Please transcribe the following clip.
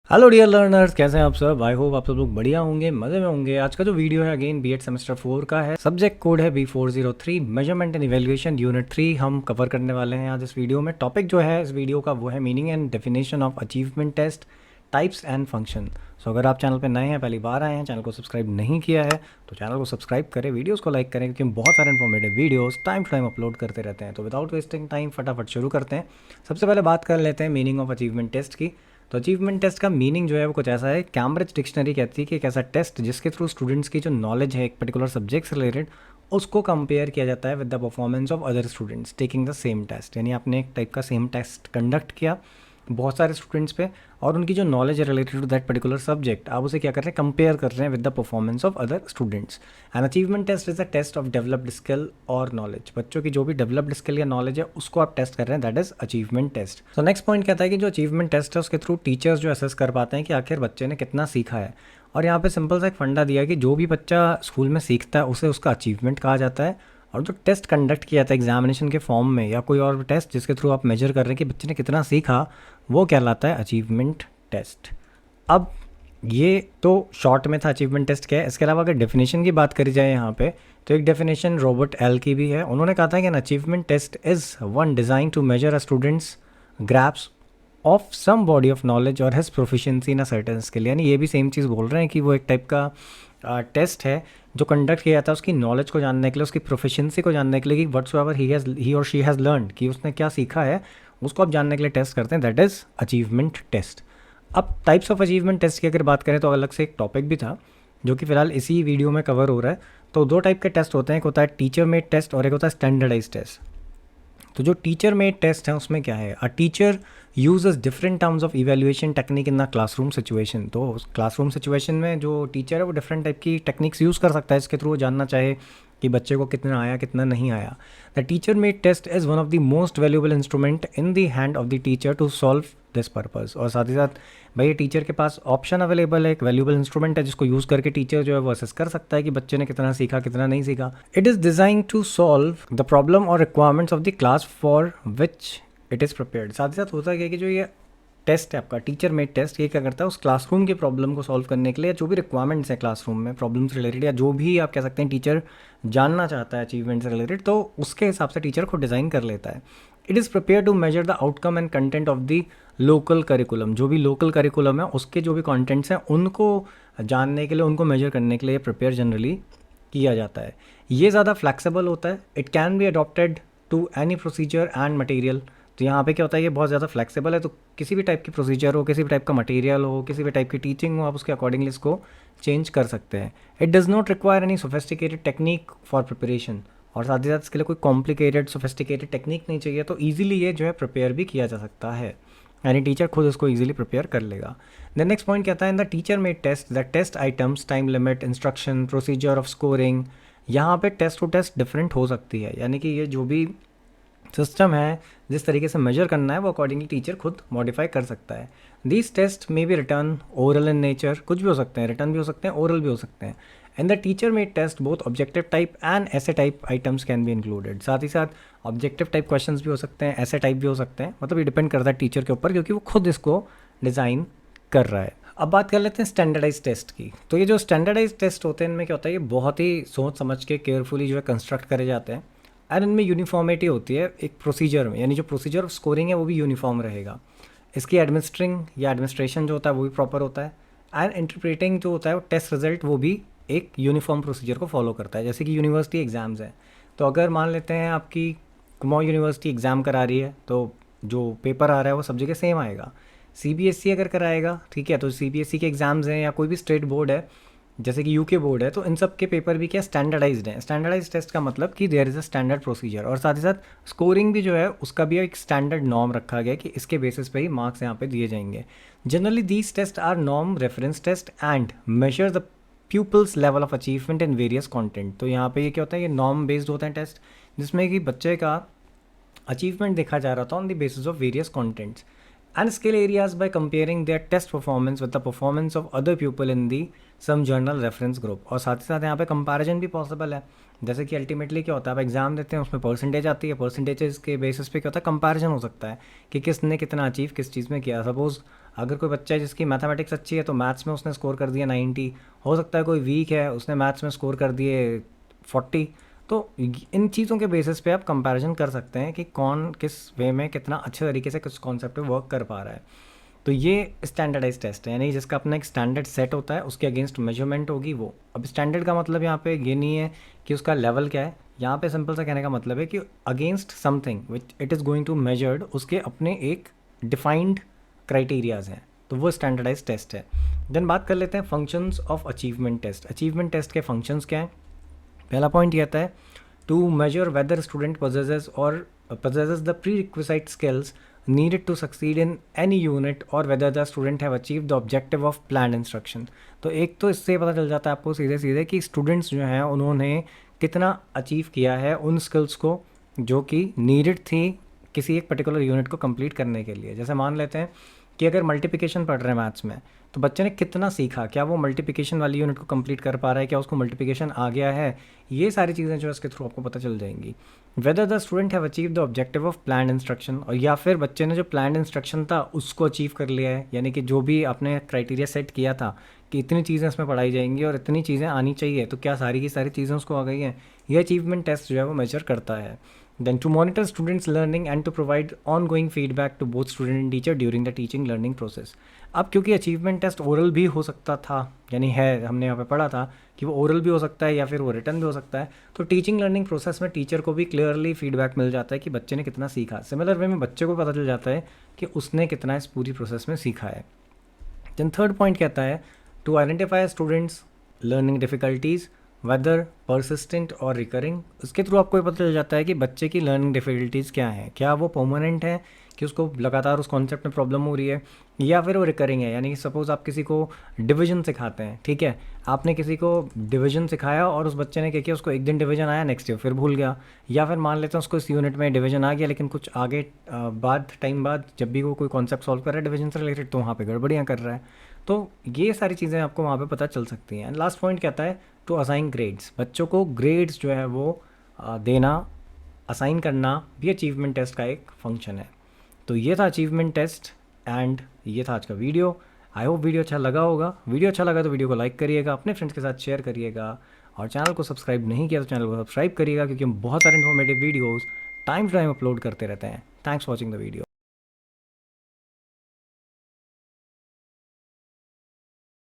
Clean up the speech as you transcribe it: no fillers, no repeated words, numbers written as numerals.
Hello dear learners, कैसे हैं आप सब। आई होप आप सब लोग बढ़िया होंगे, मज़े में होंगे। आज का जो वीडियो है अगेन बीएड सेमेस्टर 4 का है। सब्जेक्ट कोड है B403, measurement and evaluation unit 3 हम कवर करने वाले हैं आज इस वीडियो में। टॉपिक जो है इस वीडियो का वो है meaning and definition of achievement test, types and function. So अगर आप चैनल पर नए हैं, पहली बार आए हैं, चैनल को सब्सक्राइब नहीं किया है तो चैनल को सब्सक्राइब करें, वीडियोज़ को लाइक करें, क्योंकि हम बहुत सारे informative videos time to time upload करते रहते हैं। तो विदाउट वेस्टिंग टाइम फटाफट शुरू करते हैं। सबसे पहले बात कर लेते हैं मीनिंग ऑफ अचीवमेंट टेस्ट की। तो अचीवमेंट टेस्ट का मीनिंग जो है वो कुछ ऐसा है। कैम्ब्रिज डिक्शनरी कहती है कि एक ऐसा टेस्ट जिसके थ्रू स्टूडेंट्स की जो नॉलेज है एक पर्टिकुलर सब्जेक्ट से रिलेटेड, उसको कंपेयर किया जाता है with the performance of other students taking the same test. यानी आपने एक टाइप का सेम टेस्ट कंडक्ट किया बहुत सारे स्टूडेंट्स पे, और उनकी जो नॉलेज है related to that particular subject, आप उसे क्या कर रहे हैं, कंपेयर कर रहे हैं with the performance of other students. And achievement test is a test of developed skill और नॉलेज। बच्चों की जो भी डेवलप्ड स्किल या नॉलेज है उसको आप टेस्ट कर रहे हैं, दैट इज अचीवमेंट टेस्ट। तो नेक्स्ट पॉइंट कहता है कि जो अचीवमेंट टेस्ट है उसके थ्रू टीचर्स जो असेस कर पाते हैं कि आखिर बच्चे ने कितना सीखा है। और यहाँ पे सिंपल सा एक फंडा दिया है कि जो भी बच्चा स्कूल में सीखता है उसे उसका अचीवमेंट कहा जाता है। और जो टेस्ट कंडक्ट किया जाता है एग्जामिनेशन के फॉर्म में या कोई और टेस्ट जिसके थ्रू आप मेजर कर रहे हैं कि बच्चे ने कितना सीखा, वो कहलाता है अचीवमेंट टेस्ट। अब ये तो शॉर्ट में था अचीवमेंट टेस्ट क्या है। इसके अलावा अगर डेफिनेशन की बात करी जाए यहाँ पे, तो एक डेफिनेशन रॉबर्ट एल की भी है। उन्होंने कहा था कि an achievement test is one design to measure a students' grasp of some body of knowledge और has proficiency in a certain skill. यानी ये भी सेम चीज़ बोल रहे हैं कि वो एक टाइप का टेस्ट है जो कंडक्ट किया जाता है उसकी नॉलेज को जानने के लिए, उसकी प्रोफिशिएंसी को जानने के लिए कि व्हाट्स एवर ही और शी हैज़ लर्न, कि उसने क्या सीखा है उसको आप जानने के लिए टेस्ट करते हैं, दैट इज़ अचीवमेंट टेस्ट। अब टाइप्स ऑफ अचीवमेंट टेस्ट की अगर बात करें तो अलग से एक टॉपिक भी था जो कि फ़िलहाल इसी वीडियो में कवर हो रहा है। तो दो टाइप के टेस्ट होते हैं, एक होता है टीचर मेड टेस्ट और एक होता है स्टैंडर्डाइज टेस्ट। तो जो टीचर मेड टेस्ट है उसमें क्या है, a teacher uses different terms of evaluation technique in the classroom situation. तो क्लासरूम सिचुएशन में जो टीचर है वो डिफरेंट टाइप की टेक्निक्स यूज़ कर सकता है इसके थ्रू वो जानना चाहे कि बच्चे को कितना आया कितना नहीं आया। The teacher made test is one of the most valuable instrument in the hand of the teacher to solve this purpose. और साथ ही साथ भाई टीचर के पास ऑप्शन अवेलेबल है, एक वैल्यूएबल इंस्ट्रूमेंट है जिसको यूज़ करके टीचर जो है वो असेस कर सकता है कि बच्चे ने कितना सीखा कितना नहीं सीखा। It is design to solve the problem और requirements of the class for which it is prepared. साथ ही साथ होता है कि जो ये टेस्ट है आपका टीचर मेड टेस्ट, ये क्या करता है उस क्लासरूम के प्रॉब्लम को सॉल्व करने के लिए, जो भी रिक्वायरमेंट्स हैं क्लासरूम में प्रॉब्लम्स रिलेटेड या जो भी आप कह सकते हैं टीचर जानना चाहता है अचीवमेंट से रिलेटेड, तो उसके हिसाब से टीचर खुद डिज़ाइन कर लेता है। It is prepare to measure the outcome and content of the local curriculum. जो भी लोकल करिकुलम है उसके जो भी कॉन्टेंट्स हैं उनको जानने के लिए, उनको मेजर करने के लिए प्रिपेयर जनरली किया जाता है। ये ज़्यादा फ्लैक्सीबल होता है। It can be adopted to any procedure and material. तो यहाँ पे क्या होता है, ये बहुत ज़्यादा फ्लैक्सीबल है, तो किसी भी टाइप की प्रोसीजर हो, किसी भी टाइप का मटेरियल हो, किसी भी टाइप की टीचिंग हो, आप उसके अकॉर्डिंगली इसको चेंज कर सकते हैं। It does not require any sophisticated technique for preparation. और साथ ही साथ इसके लिए कोई कॉम्प्लिकेटेड सोफिस्टिकेटेड टेक्निक नहीं चाहिए, तो ईजिली ये जो है प्रिपेयर भी किया जा सकता है, यानी टीचर खुद इसको ईजिली प्रिपेयर कर लेगा। देन नेक्स्ट पॉइंट कहता है in the teacher made test the test items, time limit, instruction, procedure of scoring. यहाँ पे टेस्ट टू टेस्ट डिफरेंट हो सकती है, यानी कि ये जो भी सिस्टम है जिस तरीके से मेजर करना है वो अकॉर्डिंगली टीचर खुद मॉडिफाई कर सकता है। These test may be written oral in nature, कुछ भी हो सकते हैं, रिटर्न भी हो सकते हैं, ओरल भी हो सकते हैं। And the teacher made test both objective type and essay type items can be included. साथ ही साथ ऑब्जेक्टिव टाइप क्वेश्चंस भी हो सकते हैं, ऐसे टाइप भी हो सकते हैं, मतलब ये डिपेंड करता है टीचर के ऊपर क्योंकि वो खुद इसको डिज़ाइन कर रहा है। अब बात कर लेते हैं स्टैंडर्डाइज टेस्ट की। तो ये जो स्टैंडर्डाइज टेस्ट होते हैं इनमें क्या होता है, ये बहुत ही सोच समझ के केयरफुली जो है कंस्ट्रक्ट करे जाते हैं एंड इनमें यूनिफॉर्मिटी होती है एक प्रोसीजर में, यानी जो प्रोसीजर ऑफ स्कोरिंग है वो भी यूनिफॉर्म रहेगा। इसकी एडमिनिस्ट्रिंग या एडमिनिस्ट्रेशन जो होता है वो भी प्रॉपर होता है, एंड इंटरप्रेटिंग जो होता है वो टेस्ट रिजल्ट वो भी एक यूनिफॉर्म प्रोसीजर को फॉलो करता है। जैसे कि यूनिवर्सिटी एग्ज़ाम्स हैं, तो अगर मान लेते हैं आपकी कुमाऊं यूनिवर्सिटी एग्ज़ाम करा रही है तो जो पेपर आ रहा है वो सब जगह सेम आएगा। सीबीएसई अगर कराएगा, ठीक है, तो सीबीएसई के एग्ज़ाम्स हैं या कोई भी स्टेट बोर्ड है जैसे कि यूके बोर्ड है, तो इन सब के पेपर भी क्या स्टैंडर्डाइज्ड हैं। स्टैंडर्डाइज टेस्ट का मतलब कि there is a standard procedure, और साथ ही साथ स्कोरिंग भी जो है उसका भी एक स्टैंडर्ड नॉर्म रखा गया कि इसके बेसिस पे ही मार्क्स यहाँ पे दिए जाएंगे। Generally these test are norm reference test and measure the pupils level of achievement in various content. तो यहाँ पे ये क्या होता है, ये नॉर्म बेस्ड होते हैं टेस्ट जिसमें कि बच्चे का अचीवमेंट देखा जा रहा था on the basis of various contents and scale areas by comparing their test performance with the performance of other pupil in the some journal reference group। और साथ ही साथ यहाँ पे कंपैरिजन भी पॉसिबल है। जैसे कि अल्टीमेटली क्या होता है, आप एग्जाम देते हैं उसमें परसेंटेज आती है, परसेंटेजेस के बेसिस पे क्या होता है कंपैरिजन हो सकता है कि किसने कितना अचीव किस चीज़ में किया। सपोज अगर कोई बच्चा है जिसकी मैथमेटिक्स अच्छी है तो मैथ्स में उसने स्कोर कर दिया 90, हो सकता है कोई वीक है उसने मैथ्स में स्कोर कर दिए 40। तो इन चीज़ों के बेसिस पे आप कंपैरिजन कर सकते हैं कि कौन किस वे में कितना अच्छे तरीके से कुछ कॉन्सेप्ट पे वर्क कर पा रहा है। तो ये स्टैंडर्डाइज टेस्ट है, यानी जिसका अपना एक स्टैंडर्ड सेट होता है, उसके अगेंस्ट मेजरमेंट होगी वो। अब स्टैंडर्ड का मतलब यहाँ पे ये नहीं है कि उसका लेवल क्या है, यहाँ पे सिंपल सा कहने का मतलब है कि against something which it is going to measured, उसके अपने एक डिफाइंड क्राइटेरियाज हैं, तो वो स्टैंडर्डाइज टेस्ट है। देन बात कर लेते हैं functions of achievement test. Achievement test के फंक्शंस क्या हैं? पहला पॉइंट ये आता है to measure whether student possesses the prerequisite skills needed to succeed in any unit or whether the student have achieved the objective of planned instruction। तो एक तो इससे पता चल जाता है आपको सीधे सीधे कि स्टूडेंट्स जो हैं उन्होंने कितना अचीव किया है उन स्किल्स को जो कि नीडेड थी किसी एक पर्टिकुलर यूनिट को कंप्लीट करने के लिए। जैसे मान लेते हैं कि अगर मल्टीप्लिकेशन पढ़ रहे हैं मैथ्स में, तो बच्चे ने कितना सीखा, क्या वो मल्टीप्लिकेशन वाली यूनिट को कंप्लीट कर पा रहा है, क्या उसको मल्टीप्लिकेशन आ गया है, ये सारी चीज़ें जो है इसके थ्रू आपको पता चल जाएंगी। Whether the student have achieve the objective of planned instruction, और या फिर बच्चे ने जो प्लान्ड इंस्ट्रक्शन था उसको अचीव कर लिया है, यानी कि जो भी आपने क्राइटेरिया सेट किया था कि इतनी चीज़ें इसमें पढ़ाई जाएंगी और इतनी चीज़ें आनी चाहिए, तो क्या सारी की सारी चीज़ें उसको आ गई हैं, ये अचीवमेंट टेस्ट जो है वो मेजर करता है। Then to monitor students learning and to provide ongoing feedback to both student and teacher during the teaching learning process। अब क्योंकि अचीवमेंट टेस्ट ओरल भी हो सकता था, यानी है, हमने यहाँ पे पढ़ा था कि वो ओरल भी हो सकता है या फिर वो रिटर्न भी हो सकता है, तो टीचिंग लर्निंग प्रोसेस में टीचर को भी क्लियरली फीडबैक मिल जाता है कि बच्चे ने कितना सीखा। सिमिलर वे में बच्चे को पता चल जाता है कि उसने कितना इस पूरी प्रोसेस में सीखा है। देन थर्ड पॉइंट कहता है to identify students learning difficulties whether persistent और रिकरिंग। उसके थ्रू आपको ये पता चल जाता है कि बच्चे की लर्निंग डिफ़िकल्टीज़ क्या हैं, क्या वो परमानेंट है कि उसको लगातार उस कॉन्सेप्ट में प्रॉब्लम हो रही है, या फिर वो रिकरिंग है। यानी कि सपोज़ आप किसी को डिवीजन सिखाते हैं, ठीक है, आपने किसी को डिवीजन सिखाया और उस बच्चे ने क्या किया, उसको एक दिन डिवीजन आया, नेक्स्ट ईयर फिर भूल गया, या फिर मान लेते हैं उसको इस यूनिट में डिवीजन आ गया लेकिन कुछ आगे बाद टाइम बाद जब भी वो कोई कॉन्सेप्ट सॉल्व कर रहा है डिवीजन से रिलेटेड तो वहाँ पर गड़बड़ियाँ कर रहा है। तो ये सारी चीज़ें आपको वहाँ पे पता चल सकती हैं। एंड लास्ट पॉइंट कहता है टू असाइन ग्रेड्स। बच्चों को ग्रेड्स जो है वो देना, असाइन करना भी अचीवमेंट टेस्ट का एक फंक्शन है। तो ये था अचीवमेंट टेस्ट एंड ये था आज का वीडियो। आई होप वीडियो अच्छा लगा होगा। वीडियो अच्छा लगा तो वीडियो को लाइक करिएगा, अपने फ्रेंड्स के साथ शेयर करिएगा, और चैनल को सब्सक्राइब नहीं किया तो चैनल को सब्सक्राइब करिएगा, क्योंकि हम बहुत सारे informative videos time to time upload करते रहते हैं। Thanks for watching the video.